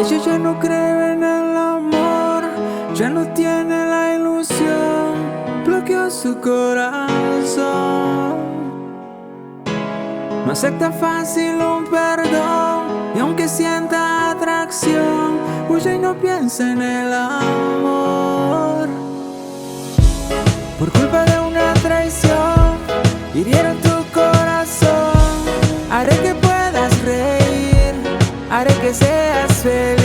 Ella ya no cree en el amor, ya no tiene la ilusión, bloqueó su corazón. No acepta fácil un perdón, y aunque sienta atracción, huye y no piensa en el amor. Por culpa de una traición, hirieron tu corazón. Haré que puedas reír, haré que seas feliz.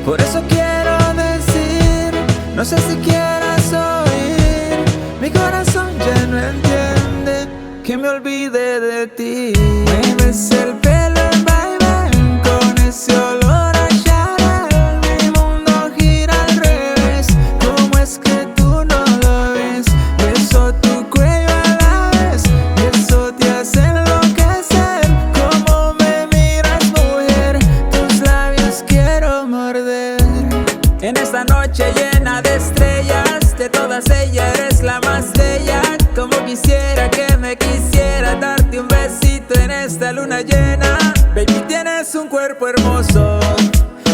Por eso quiero decir, no sé si quieras oír, mi corazón ya no entiende que me olvide de ti. Me ves el pelo en vaivén con ese olor a Chanel. Mi mundo gira al revés, ¿cómo es que tú no lo ves? Beso tu cuello a la vez y eso te hace enloquecer. Cómo me miras, mujer, tus labios quiero morder. En esta noche llena de estrellas, de todas ellas eres la más bella. Como quisiera que me quisiera darte un besito en esta luna llena. Baby, tienes un cuerpo hermoso,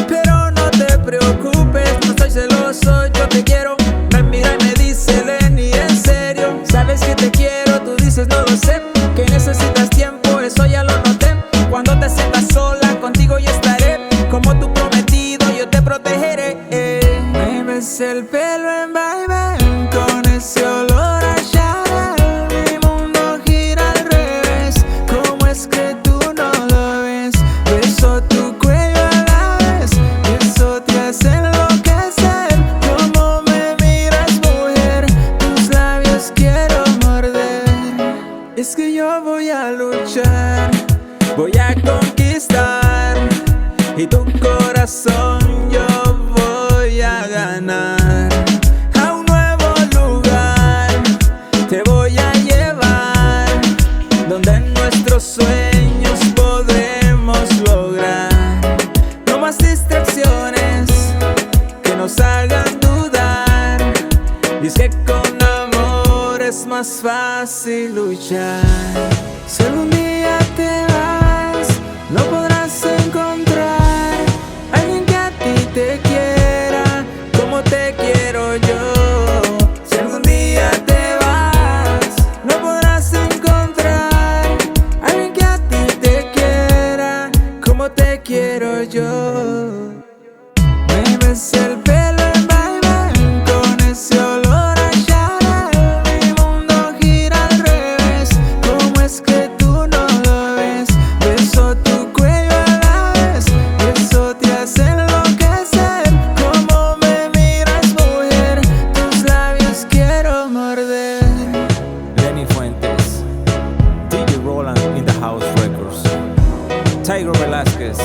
pero no te preocupes, no estoy celoso, yo te quiero. Me mira y me dice, Lenny, en serio, sabes que te quiero, tú dices no lo sé, que necesitas tiempo, eso ya lo noté. Cuando te sientas sola, contigo yo estaré, como tu prometido yo te protegeré. Me ves el pelo en vaivén con ese olor a Chanel. Mi mundo gira al revés, ¿cómo es que tú no lo ves? Beso tu cuello a la vez y eso te hace enloquecer. Cómo me miras, mujer, tus labios quiero morder. Es que yo voy a luchar, voy a conquistar, y tu corazón yo voy a ganar. A un nuevo lugar te voy a llevar, donde nuestros sueños podremos lograr. No más distracciones que nos hagan dudar, y es que con amor es más fácil luchar. Si algún día te vas, no podrás encontrar alguien que a ti te quiera como te quiero yo. Si algún día te vas, no podrás encontrar alguien que a ti te quiera como te quiero yo. Me ves el pelo en vaivén con ese olor a Chanel. Mi mundo gira al revés, ¿cómo es que tú no lo ves? Beso tu cuello a la vez y eso te hace enloquecer. Cómo me miras, mujer, tus labios quiero morder. Lenny Fuentes, DJ Roland in the House Records, Tiger Velázquez.